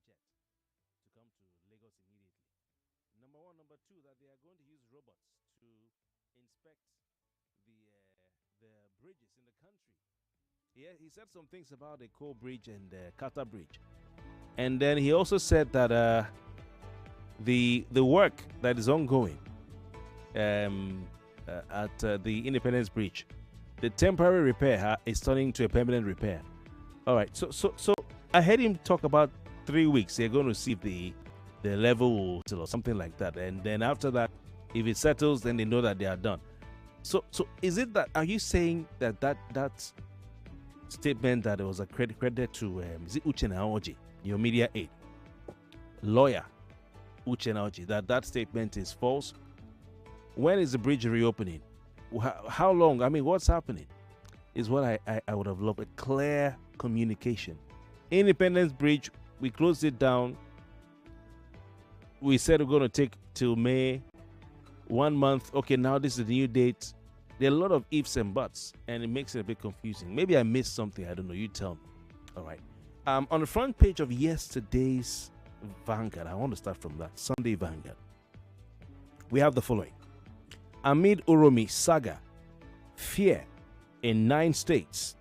jet to come to Lagos immediately. Number one. Number two, that they are going to use robots to inspect the bridges in the country. He said some things about the Coal Bridge and the Qatar Bridge. And then he also said that the work that is ongoing at the Independence Bridge, the temporary repair is turning to a permanent repair. All right, so I heard him talk about 3 weeks. They're going to see if the level will settle or something like that, and then after that, if it settles, then they know that they are done. So is it that? Are you saying that statement that it was a credit to is it Uche Naoji, your media aide, lawyer Uche Naoji, that statement is false? When is the bridge reopening? How long? I mean, what's happening? Is what I would have loved, a clear communication. Independence Bridge, we closed it down. We said we're going to take till May, 1 month. Okay, now this is the new date. There are a lot of ifs and buts, and it makes it a bit confusing. Maybe I missed something. I don't know. You tell me. All right. On the front page of yesterday's Vanguard, I want to start from that. Sunday Vanguard. We have the following. Amid Uromi saga, fear in 9 states.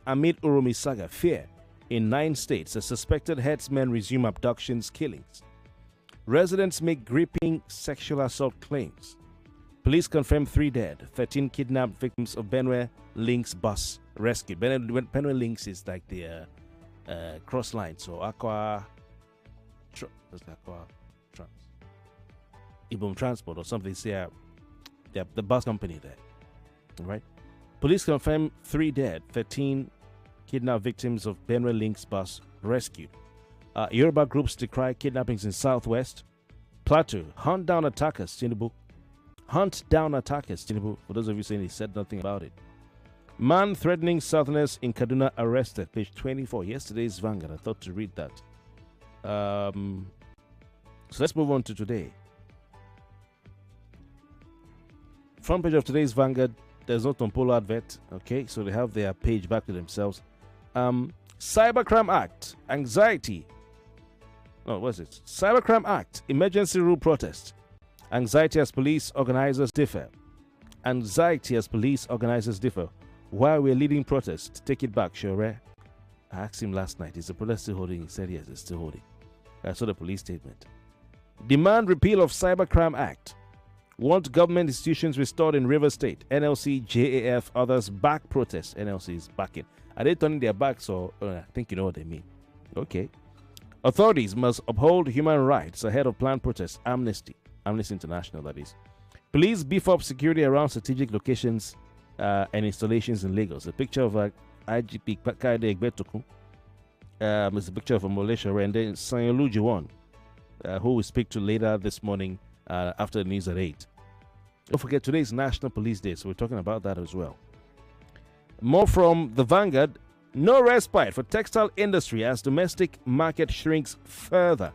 Amid Uromi saga, fear in 9 states. The suspected herdsmen resume abductions, killings. Residents make gripping sexual assault claims. Police confirm 3 dead, 13 kidnapped victims of Benue Links bus rescued. Benue Links is like the cross line, so Aqua Trans, Ibom Transport or something. Say the bus company there. All right. Police confirm 3 dead, 13 kidnapped victims of Benue Links bus rescued. Yoruba groups decry kidnappings in Southwest. Plateau, hunt down attackers, Tinubu. Hunt down attackers, Tinubu. For those of you saying he said nothing about it. Man threatening Southerners in Kaduna arrested. Page 24. Yesterday's Vanguard. I thought to read that. So let's move on to today. Front page of today's Vanguard. There's no Tompolo advert. Okay, so they have their page back to themselves. Cybercrime Act. Anxiety. Oh, what's it? Cybercrime Act. Emergency rule protest. Anxiety as police organizers differ. Anxiety as police organizers differ. Why we're leading protests? Take it back, Shure. I asked him last night, is the protest still holding? He said yes, it's still holding. I saw the police statement. Demand repeal of Cybercrime Act. Want government institutions restored in River State. NLC, JAF, others back protest. NLC is backing. Are they turning their backs or I think you know what they mean. Okay. Authorities must uphold human rights ahead of planned protests. Amnesty International, that is. Police beef up security around strategic locations and installations in Lagos. A picture of IGP Kaide Egbetokun. It's a picture of a Malaysia and then Sanyolu Jiwon, who we speak to later this morning after the news at 8. Don't forget, today is National Police Day, so we're talking about that as well. More from the Vanguard. No respite for textile industry as domestic market shrinks further.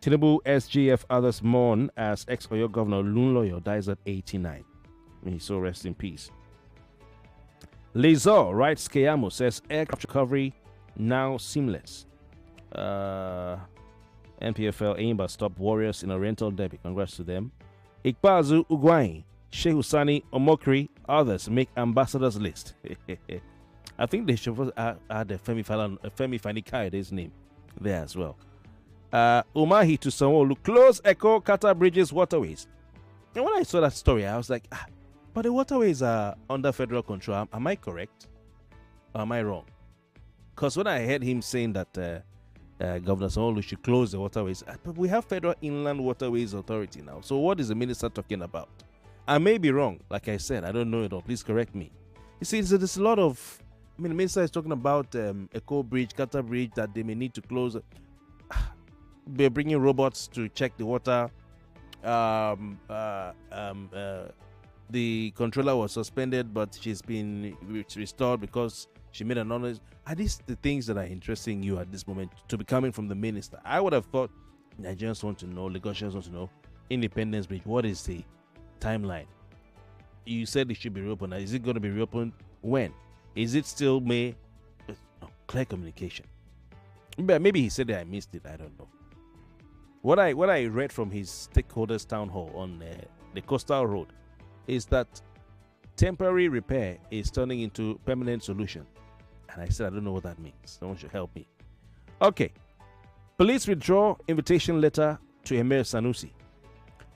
Tinubu, SGF, others mourn as ex-Oyo Governor Lunloyo dies at 89. May so rest in peace. Lezor writes Keyamo says aircraft recovery now seamless. NPFL Aimba stop Warriors in a rental derby. Congrats to them. Ikpazu Ugwai, Sheikh Husani Omokri, others make ambassadors list. I think they should add a Femi Fani-Kayede's name there as well. Umahi to Sanwo-Olu, close Echo Qatar Bridges waterways. And when I saw that story, I was like, but the waterways are under federal control. Am I correct? Or am I wrong? Because when I heard him saying that Governor Sanwo-Olu should close the waterways, but we have Federal Inland Waterways Authority now. So what is the minister talking about? I may be wrong. Like I said, I don't know it all. Please correct me. You see, there's a lot of... I mean, the minister is talking about Echo Bridge, Qatar Bridge, that they may need to close. They're bringing robots to check the water. The controller was suspended, but she's been restored because she made an honest. Are these the things that are interesting you at this moment to be coming from the minister? I would have thought Nigerians want to know, Lagosians want to know, Independence Bridge, what is the timeline? You said it should be reopened. Is it going to be reopened? When? Is it still May? No, clear communication. Maybe he said that I missed it. I don't know. What I read from his stakeholders town hall on the coastal road is that temporary repair is turning into permanent solution. And I said, I don't know what that means. Someone should help me. Okay. Police withdraw invitation letter to Emir Sanusi.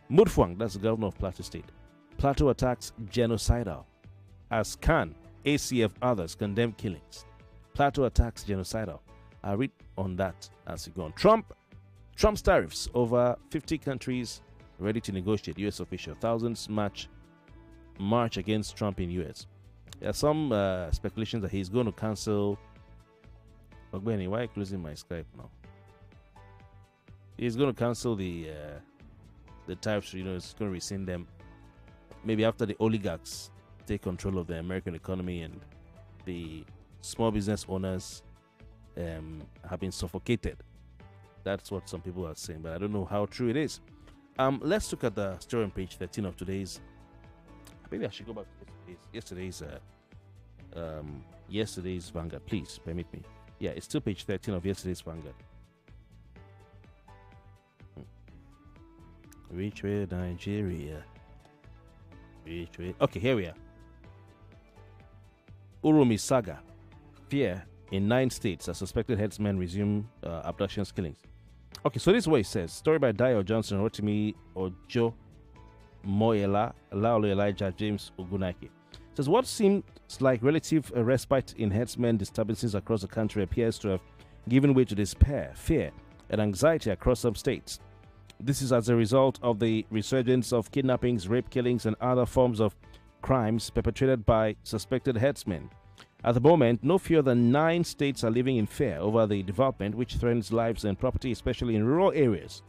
Mutfwang, that's the governor of Plateau State. Plateau attacks genocidal. As Khan, ACF, others condemn killings. Plateau attacks genocidal. I'll read on that as we go on. Trump's tariffs over 50 countries ready to negotiate. U.S. official. Thousands march against Trump in U.S. There are some speculations that he's going to cancel. Ogbeni, why are you closing my Skype now? He's going to cancel the tariffs. You know, it's going to rescind them. Maybe after the oligarchs take control of the American economy and the small business owners have been suffocated. That's what some people are saying, but I don't know how true it is. Let's look at the story on page 13 of today's. Maybe I should go back to yesterday's Vanguard. Please permit me. Yeah, it's still page 13 of yesterday's Vanguard. Which way, Nigeria? Which way? Okay, here we are. Uromi saga. Fear in 9 states as suspected herdsmen resume abductions, killings. Okay, so this is what it says. Story by Dio Johnson, Rotimi Ojo Moyela, Laolo Elijah James Ogunake. It says what seems like relative respite in herdsmen disturbances across the country appears to have given way to despair, fear, and anxiety across some states. This is as a result of the resurgence of kidnappings, rape, killings, and other forms of crimes perpetrated by suspected herdsmen. At the moment, no fewer than 9 states are living in fear over the development which threatens lives and property, especially in rural areas.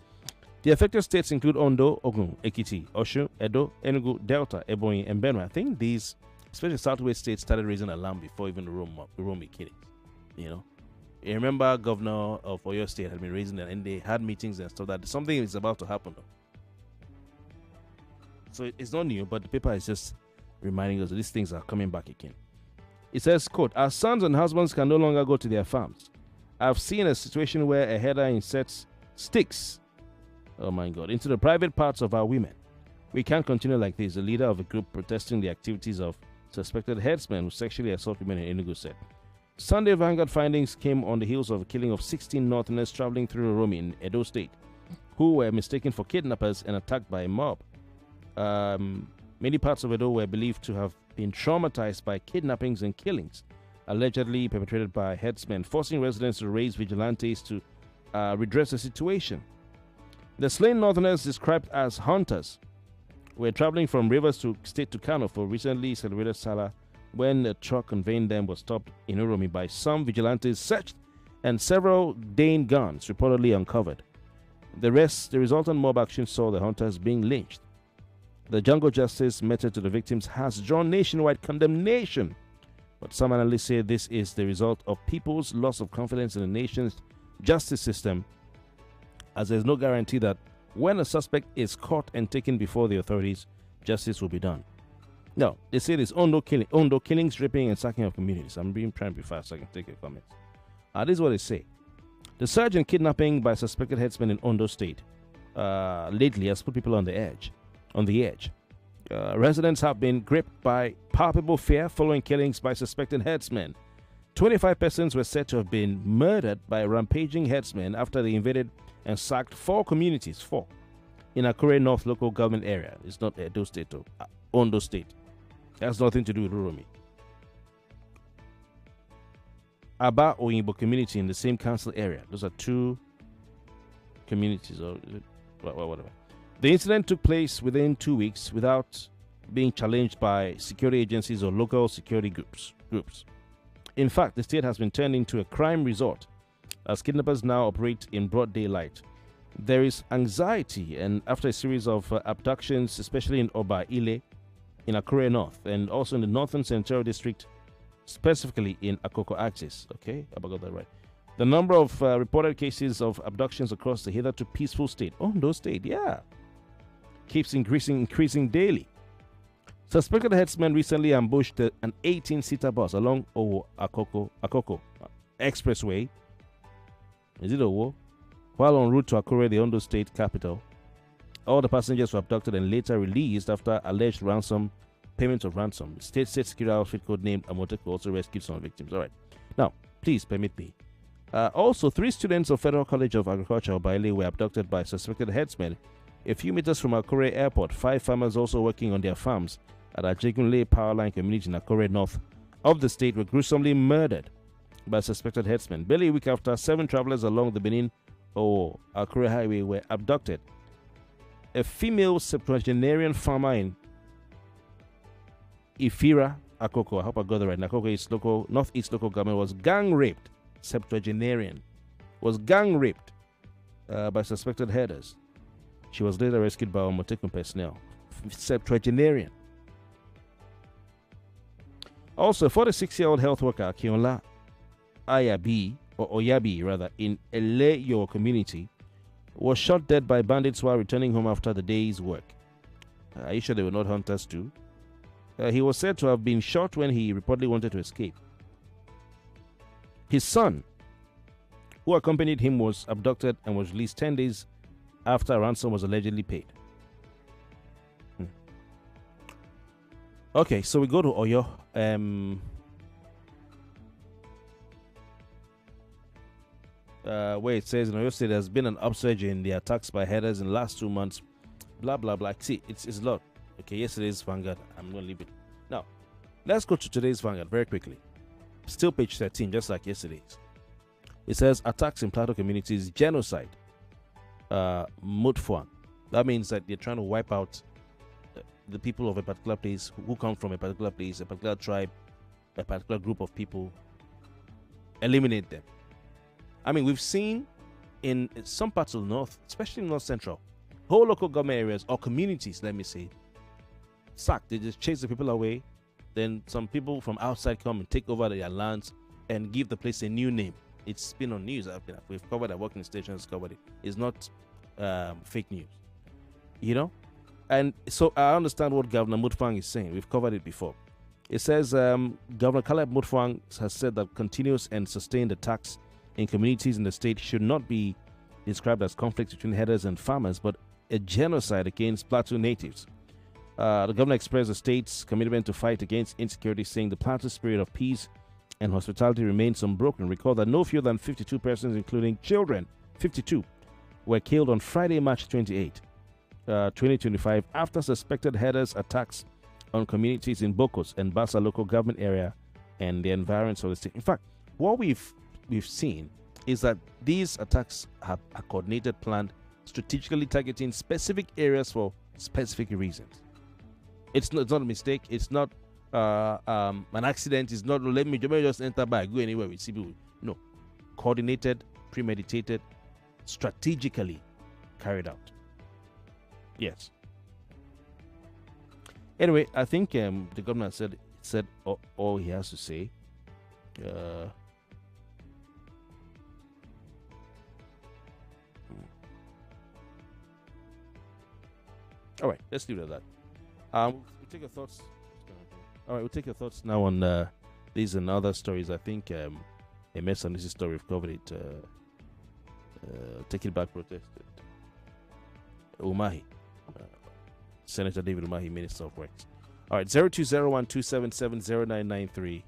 The affected states include Ondo, Ogun, Ekiti, Osun, Edo, Enugu, Delta, Ebonyi, and Benue. I think these, especially southwest states, started raising alarm before even the Uromi killings. You know, you remember Governor of Oyo State had been raising that, and they had meetings and stuff that something is about to happen. So it's not new, but the paper is just reminding us that these things are coming back again. It says, quote, our sons and husbands can no longer go to their farms. I've seen a situation where a herder inserts sticks, oh my God, into the private parts of our women. We can't continue like this, the leader of a group protesting the activities of suspected herdsmen who sexually assault women in Enugu said. Sunday Vanguard findings came on the heels of a killing of 16 Northerners traveling through Uromi in Edo State, who were mistaken for kidnappers and attacked by a mob. Many parts of Edo were believed to have been traumatized by kidnappings and killings, allegedly perpetrated by herdsmen, forcing residents to raise vigilantes to redress the situation. The slain Northerners, described as hunters, were traveling from Rivers State to Kano for recently celebrated Salah when a truck conveying them was stopped in Uromi by some vigilantes, searched, and several Dane guns reportedly uncovered. The resultant mob action saw the hunters being lynched. The jungle justice method to the victims has drawn nationwide condemnation, but some analysts say this is the result of people's loss of confidence in the nation's justice system, as there is no guarantee that when a suspect is caught and taken before the authorities, justice will be done. Now, they say this Ondo killings, raping, and sacking of communities. I'm trying to be fast so I can take your comments. This is what they say. The surge in kidnapping by suspected herdsmen in Ondo State lately has put people on the edge. Residents have been gripped by palpable fear following killings by suspected herdsmen. 25 persons were said to have been murdered by rampaging herdsmen after they invaded and sacked 4 communities, in Akure North local government area. It's not Edo State, though. Ondo State. It has nothing to do with Uromi. Aba Oyinbo community in the same council area. Those are 2 communities, or whatever. The incident took place within 2 weeks without being challenged by security agencies or local security groups. In fact, the state has been turned into a crime resort as kidnappers now operate in broad daylight. There is anxiety and after a series of abductions, especially in Oba Ile, in Akure North, and also in the Northern Senatorial District, specifically in Akoko Axis. Okay, I got that right. The number of reported cases of abductions across the hitherto peaceful state, Ondo State, keeps increasing daily. Suspected herdsmen recently ambushed an 18-seater bus along Akoko Expressway Is it Owo? While en route to Akure, the Ondo state capital, all the passengers were abducted and later released after alleged payment of ransom. State security outfit codenamed Amoteco also rescued some victims. All right. Now, please permit me. Also, 3 students of Federal College of Agriculture, Baile, were abducted by suspected herdsmen a few meters from Akure Airport. 5 farmers also working on their farms at Ajegunle Powerline community in Akure North of the state were gruesomely murdered by suspected herdsmen. Barely a week after, 7 travelers along the Benin or Akure Highway were abducted. A female septuagenarian farmer in Ifira, Akoko, I hope I got that right. Akoko is local, northeast local government, was gang raped. Septuagenarian was gang raped by suspected herders. She was later rescued by Omotekun personnel. Septuagenarian. Also, a 46-year-old health worker, Kionla Ayabi, or Oyabi rather, in Eleyo community, was shot dead by bandits while returning home after the day's work. Are you sure they were not hunters too? He was said to have been shot when he reportedly wanted to escape. His son, who accompanied him, was abducted and was released 10 days after a ransom was allegedly paid. Okay, so we go to Oyo. Where it says in Oyo State there's been an upsurge in the attacks by herders in the last 2 months. Blah, blah, blah. See, it's a lot. Okay, yesterday's Vanguard. I'm going to leave it. Now, let's go to today's Vanguard very quickly. Still page 13, just like yesterday's. It says attacks in Plateau communities, genocide. Mutfwang. That means that they're trying to wipe out the people of a particular place who come from a particular place, a particular tribe, a particular group of people. Eliminate them. I mean, we've seen in some parts of the north, especially North Central, whole local government areas or communities, let me say, sacked. They just chase the people away. Then some people from outside come and take over their lands and give the place a new name. It's been on news. We've covered it. Working stations covered it. It's not fake news, you know. And so I understand what Governor Mutfwang is saying. We've covered it before. It says Governor Caleb Mutfwang has said that continuous and sustained attacks in communities in the state should not be described as conflicts between herders and farmers, but a genocide against Plateau natives. The governor expressed the state's commitment to fight against insecurity, saying the Plateau spirit of peace and hospitality remains unbroken. Recall that no fewer than 52 persons, including children, 52, were killed on Friday, March 28, 2025, after suspected herders' attacks on communities in Bokos and Bassa local government area and the environs of the state. In fact, what we've seen is that these attacks are coordinated, planned, strategically targeting specific areas for specific reasons. It's not a mistake. It's not an accident. It's not let me just enter by go anywhere with people. No, coordinated, premeditated, strategically carried out. Yes. Anyway, I think the governor said all he has to say. All right, let's leave it at that. We'll take your thoughts. All right, we'll take your thoughts now on these and other stories. I think a mess on this story, we've covered it. Take it back protest. Umahi. Senator David Umahi, Minister of Works. All right, 0201-277-0993.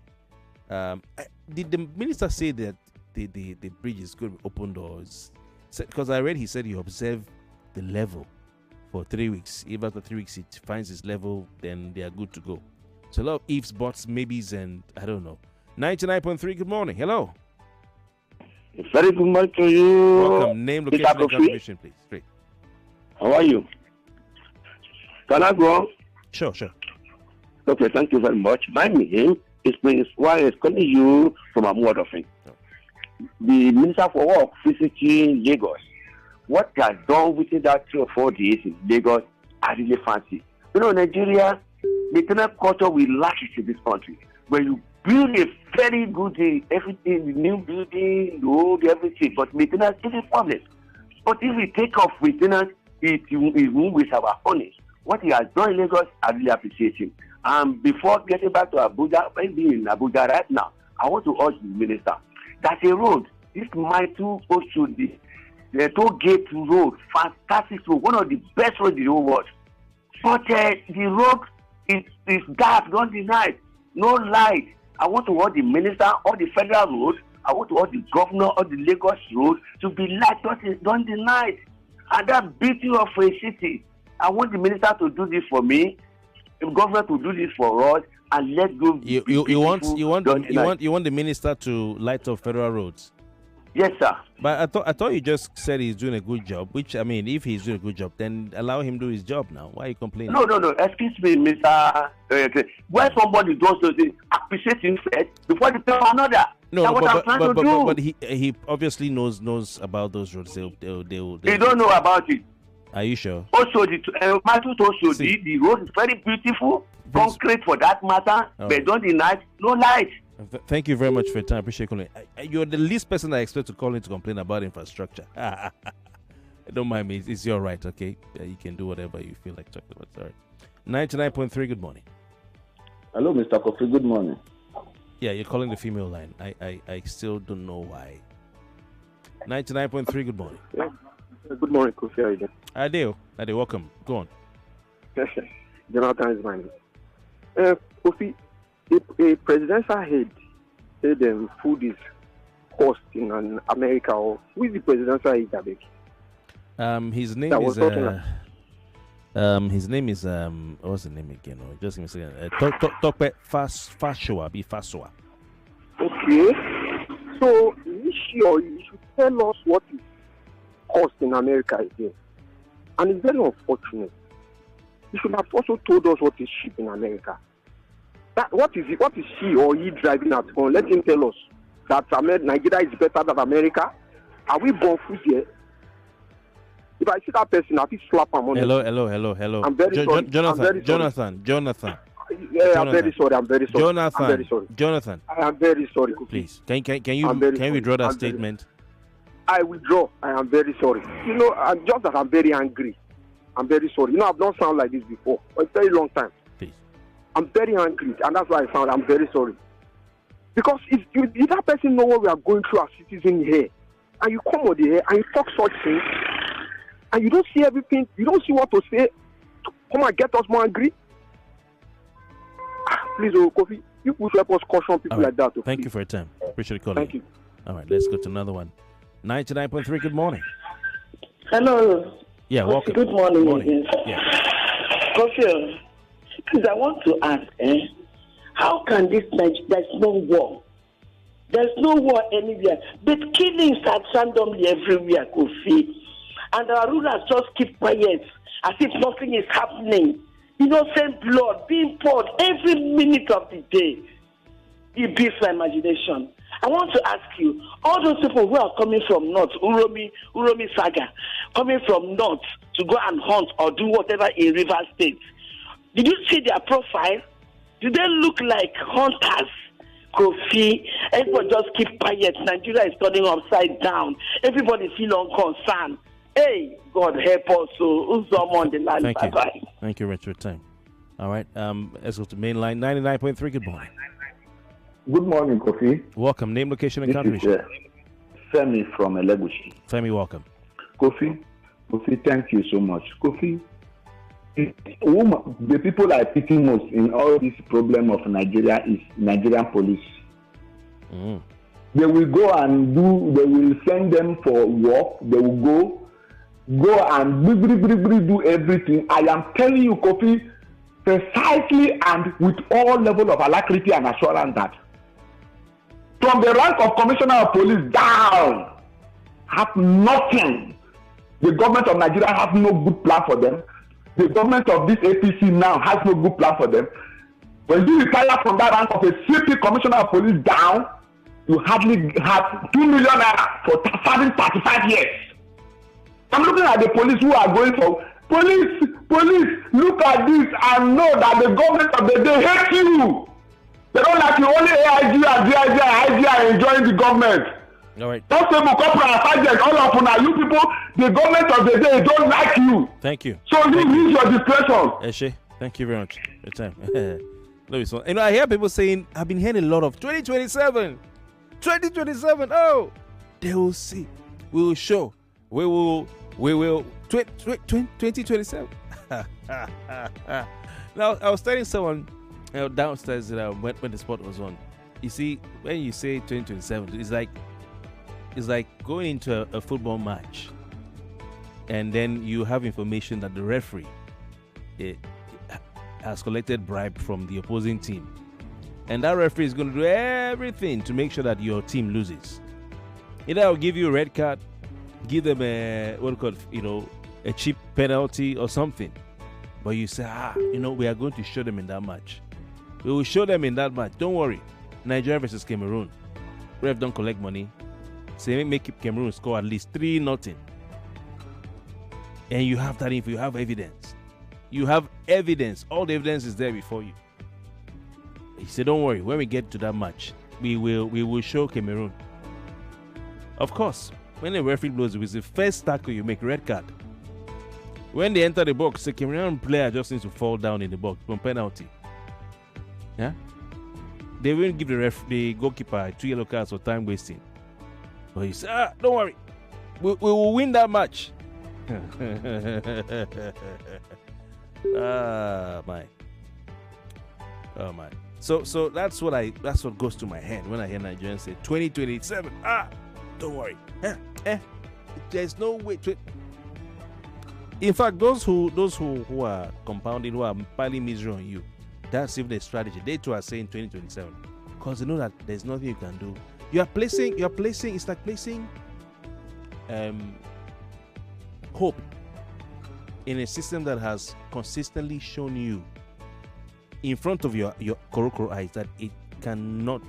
Did the minister say that the bridge is going to open doors? Because I read he said he observed the level for 3 weeks. If after 3 weeks it finds its level, then they are good to go. So a lot of ifs, buts, maybes, and I don't know. 99.3, good morning. Hello. Very good morning to you. Welcome. Name, location, and confirmation, please. Straight. How are you? Can I go on? Sure. Okay, thank you very much. My name is Prince Y. calling you from Amuadofin. The Minister for Work visiting Lagos. What he has done within that 3 or 4 days in Lagos, I really fancy. You know, Nigeria, maintenance culture will lack it in this country. When you build a very good everything, the new building, the old everything, but maintenance is a problem. But if we take off maintenance, it won't waste our money. What he has done in Lagos, I really appreciate him. And before getting back to Abuja, when being in Abuja right now, I want to urge the minister. That's a road this Plateau Oshodi, the toll gate road, fantastic road, one of the best roads in the whole world. But the road is dark, don't deny it. No light. I want to want the minister or the federal road. I want to want the governor or the Lagos road to be light, don't deny it. And that beauty of a city. I want the minister to do this for me, the governor to do this for us, and let's go. You want the minister to light up federal roads? Yes, sir. But I thought you just said he's doing a good job. Which, I mean, if he's doing a good job, then allow him do his job now. Why are you complaining? No. Excuse me, Mr. When somebody does something, appreciate him first before they tell another. No, but he obviously knows about those roads. They don't know about it. Are you sure? Also, the road is very beautiful, concrete for that matter, but don't deny no light. Thank you very much for your time. I appreciate calling. You're the least person I expect to call in to complain about infrastructure. Don't mind me. It's your right, okay? You can do whatever you feel like talking about. Sorry. 99.3, good morning. Hello, Mr. Kofi. Good morning. Yeah, you're calling the female line. I still don't know why. 99.3, good morning. Yeah. Good morning, Kofi. How are you doing? Ade, welcome. Go on. Jonathan is my name. Kofi, a presidential head said food is cost in America, or who is the presidential head, Abek? His name is what's the name again? Oh, just give me a second. Tope Fashoa. Okay. So she should tell us what is cost in America again. And it's very unfortunate. He should have also told us what is cheap in America. What is she or he driving at home? Let him tell us that Nigeria is better than America. Are we born food here? If I see that person, I feel slap him on. Hello. I'm very sorry. Jonathan. Yeah, I'm very sorry. I'm very sorry. Jonathan. I am very sorry. Please, can you withdraw that statement? I withdraw. I am very sorry. You know, just that I'm very angry. I'm very sorry. You know, I've not sounded like this before for a very long time. Please. I'm very angry, and that's why I sound. I'm very sorry. Because if that person know what we are going through as citizens here, and you come over here and you talk such things, and you don't see everything, you don't see what to say, to come and get us more angry. Please, Kofi, you could help us caution people like that. Thank you for your time. Appreciate the call. Thank you. All right, let's go to another one. 99.3, good morning. Hello. Yeah, Kofi, welcome. Good morning. Yeah. Kofi, please, I want to ask, how can there's no war? There's no war anywhere, but killings are randomly everywhere, Kofi. And our rulers just keep quiet as if nothing is happening. Innocent blood being poured every minute of the day. It beats my imagination. I want to ask you, all those people who are coming from north, Uromi Saga, coming from north to go and hunt or do whatever in River State, did you see their profile? Do they look like hunters? Kofi, everybody just keep quiet. Nigeria is turning upside down. Everybody feel unconcerned. Hey, God help us. So, who's on the line? Thank you. Bye-bye. Thank you, Richard. Time. All right. Let's go to main line 99.3. Good morning. Good morning, Kofi. Welcome. Name, location, and country. Femi from Elegushi. Femi, welcome. Kofi, thank you so much. Kofi, the people I pity most in all this problem of Nigeria is Nigerian police. Mm. They will go and they will send them for work. They will go and do everything. I am telling you, Kofi, precisely and with all level of alacrity and assurance that from the rank of commissioner of police down, have nothing. The government of Nigeria has no good plan for them. The government of this APC now has no good plan for them. When you retire from that rank of a CP commissioner of police down, you hardly have 2 million naira for serving 35 years. I'm looking at the police who are going for police, look at this and know that the government of the day hates you. They don't like you. Only AIG and DIG are enjoying the government. All right. Don't say corporate and sergeant, all of you people, the government of the day don't like you. Thank you. So you use your discretion. Eshe, thank you very much for your time. I hear people saying, I've been hearing a lot of 2027. Oh, They will see. We will show. We will 2027. Now, I was telling someone downstairs when the spot was on. You see, when you say 2027, it's like going into a football match, and then you have information that the referee has collected bribe from the opposing team, and that referee is going to do everything to make sure that your team loses. Either I'll give you a red card, give them a cheap penalty or something. But you say, we are going to show them in that match. We will show them in that match. Don't worry. Nigeria versus Cameroon. Ref don't collect money. Say make Cameroon score at least 3-0. And you have that info. You have evidence. You have evidence. All the evidence is there before you. He said, don't worry. When we get to that match, we will show Cameroon. Of course, when the referee blows, it's the first tackle you make, red card. When they enter the box, the Cameroon player just needs to fall down in the box from penalty. Yeah? They will give the goalkeeper 2 yellow cards for time wasting. But you say, don't worry. We will win that match. My. Oh my. So that's what goes to my head when I hear Nigerians say 2027. Don't worry. There's no way to. In fact, those who are compounding, who are piling misery on you, that's even the strategy. They too are saying 2027 because they know that there's nothing you can do. You're placing. It's like placing hope in a system that has consistently shown you in front of your korokoro eyes that it cannot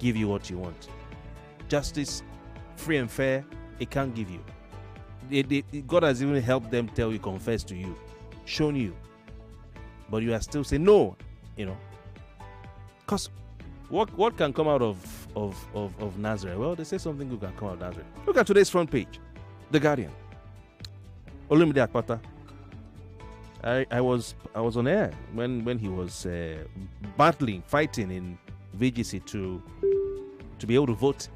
give you what you want. Justice, free and fair, it can't give you. God has even helped them tell you, confess to you, shown you, but you are still saying no, because what can come out of Nazareth? Well, they say something good can come out of Nazareth. Look at today's front page, The Guardian. Olumide Akpata. I was on air when he was fighting in VGC to be able to vote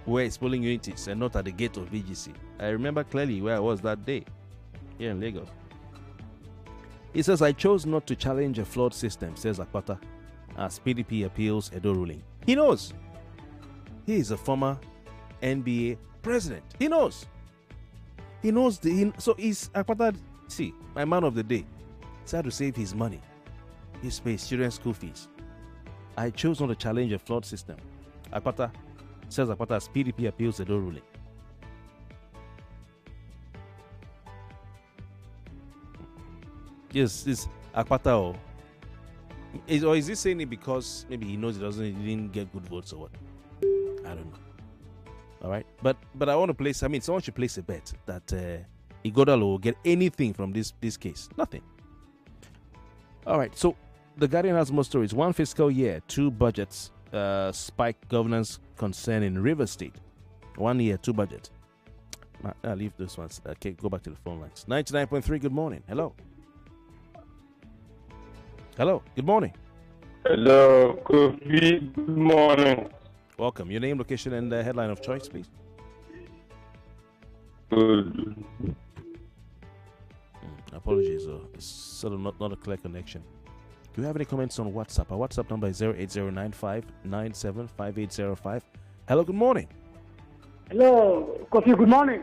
where it's polling units and not at the gate of VGC. I remember clearly where I was that day here in Lagos. He says, I chose not to challenge a flawed system, says Akpata, as PDP appeals Edo ruling. He knows. He is a former NBA president. He knows. So is Akpata, see, my man of the day. He's had to save his money. He's paid student school fees. I chose not to challenge a flawed system. Akpata says Akpata as PDP appeals the Edo ruling. Yes, this Akpata or is he saying it because maybe he knows he didn't get good votes or what? I don't know. All right, but I want to place. I mean, someone should place a bet that Ighodalo will get anything from this case. Nothing. All right, so The Guardian has more stories. 1 fiscal year, 2 budgets. Spike governance concern in River State. 1 year, 2 budget. I'll leave those ones. Okay, go back to the phone lines. 99.3. Good morning. Hello. Good morning. Hello, Kofi. Good morning. Welcome. Your name, location, and the headline of choice, please. Good. Apologies, it's sort of not a clear connection. Do you have any comments on WhatsApp? Our WhatsApp number is 08095975805. Hello, good morning. Hello, Kofi, good morning.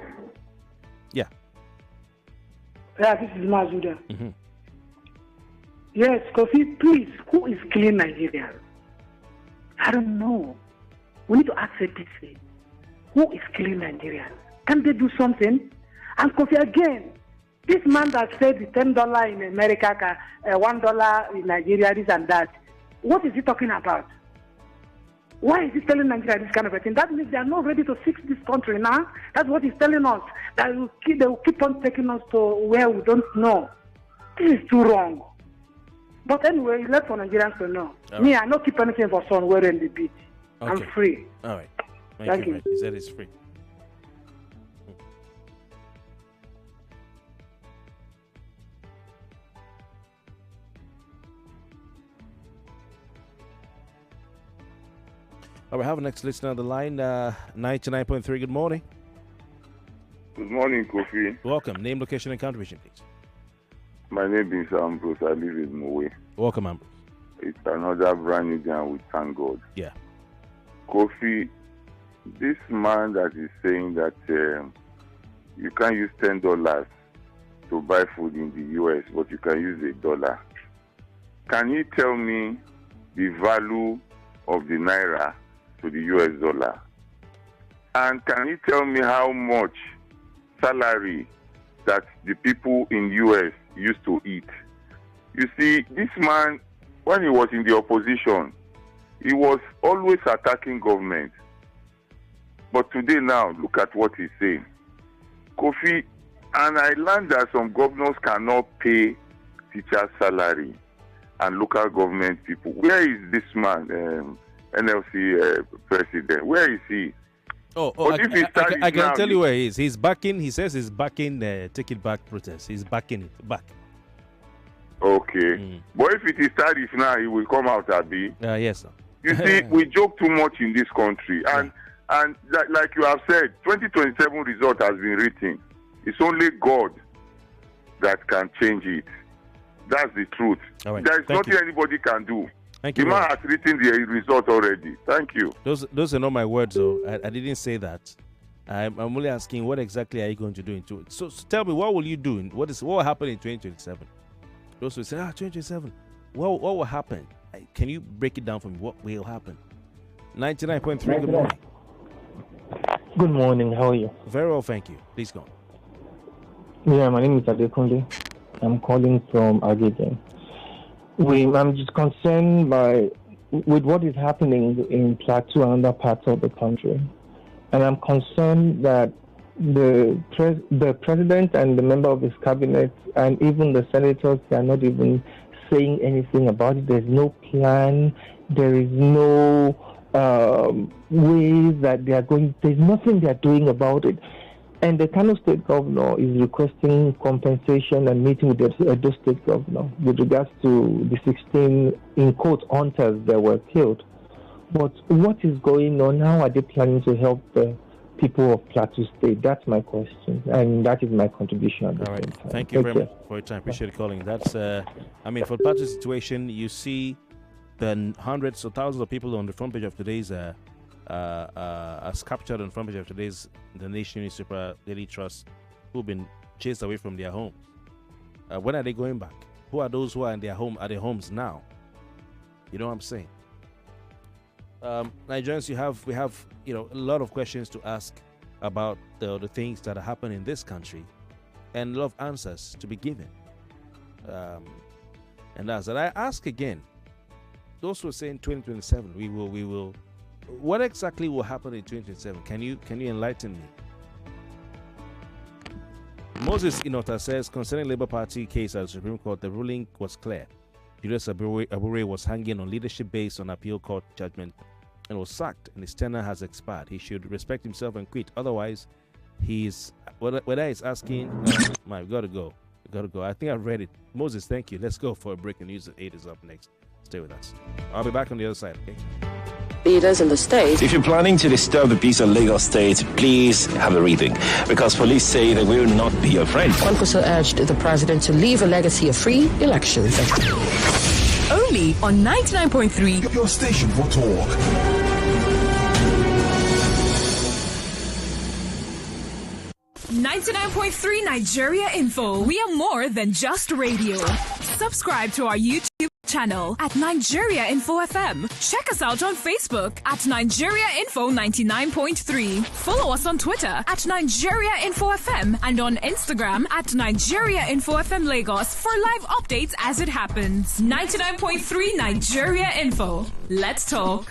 Yeah. Yeah, this is Mazuda. Mm-hmm. Yes, Kofi, please, who is killing Nigeria? I don't know. We need to ask it this way. Who is killing Nigeria? Can they do something? And Kofi, again, this man that said the $10 in America, $1 in Nigeria, this and that, what is he talking about? Why is he telling Nigeria this kind of a thing? That means they are not ready to fix this country now. That's what he's telling us. That they will keep on taking us to where we don't know. This is too wrong. But anyway, let for Nigerians to know. Me, I don't keep anything for somewhere in the beach. Okay. I'm free. All right. Thank you. He said it's free. All right, have a next listener on the line. 99.3, good morning. Good morning, Kofi. Welcome. Name, location, and contribution, please. My name is Ambrose. I live in Mowe. Welcome, Ambrose. It's another brand new game with Vanguard. Yeah. Kofi, this man that is saying that you can't use $10 to buy food in the US, but you can use $1. Can you tell me the value of the Naira to the US dollar? And can you tell me how much salary that the people in US used to eat? You see, this man, when he was in the opposition, he was always attacking government. But today now, look at what he's saying. Kofi, and I learned that some governors cannot pay teachers' salary and local government people. Where is this man, NLC president? Where is he? I can tell you where he is. He's backing, he says he's backing Take It Back protest. He's backing it back. Okay. But if it is tariff now, he will come out, Abi. Yes, sir. You see, we joke too much in this country. And like you have said, 2027 result has been written. It's only God that can change it. That's the truth. Right. There is nothing anybody can do. Thank you. The man has written the result already. Thank you. Those are not my words, though. I didn't say that. I'm only asking, what exactly are you going to do into it? So tell me, what will you do? What will happen in 2027? Those will say, 2027. What will happen? Can you break it down for me? What will happen? 99.3, good morning. Good morning, how are you? Very well, thank you. Please go on. Yeah, my name is Adekunle. I'm calling from Agege. I'm just concerned with what is happening in Plateau and other parts of the country. And I'm concerned that the president and the member of his cabinet and even the senators are not even saying anything about it. There's no plan. There is no way that they are going. There's nothing they are doing about it. And the Kano State governor is requesting compensation and meeting with the Edo State governor with regards to the 16, in quote, hunters that were killed. But what is going on? How are they planning to help the people of Plateau State? That's my question, and that is my contribution. All right. Thank you very much for your time. Appreciate calling. That's, for the Plateau situation, you see the hundreds or thousands of people on the front page of today's as captured on the front page of today's The Nation newspaper, Daily Trust, who've been chased away from their homes. When are they going back? Who are those who are in their homes now? You know what I'm saying? Nigerians, we have a lot of questions to ask about the things that are happening in this country, and a lot of answers to be given. And as I ask again, those who are saying 2027, we will. What exactly will happen in 2027? Can you enlighten me? Moses Inota says, concerning Labour Party case at the Supreme Court, the ruling was clear. Julius Abure was hanging on leadership based on appeal court judgment and was sacked, and his tenure has expired. He should respect himself and quit. Otherwise, whether he's asking, we got to go. I think I've read it. Moses, thank you. Let's go for a break. And News at 8 is up next. Stay with us. I'll be back on the other side, okay? Leaders in the state. If you're planning to disturb the peace of Lagos State, please have a rethink, because police say they will not be your friend. One also urged the president to leave a legacy of free elections. Only on 99.3. Your station for talk. .3 Nigeria Info. We are more than just radio. Subscribe to our YouTube channel at Nigeria Info FM. Check us out on Facebook at Nigeria Info 99.3. Follow us on Twitter at Nigeria Info FM and on Instagram at Nigeria Info FM Lagos for live updates as it happens. 99.3 Nigeria Info. Let's talk.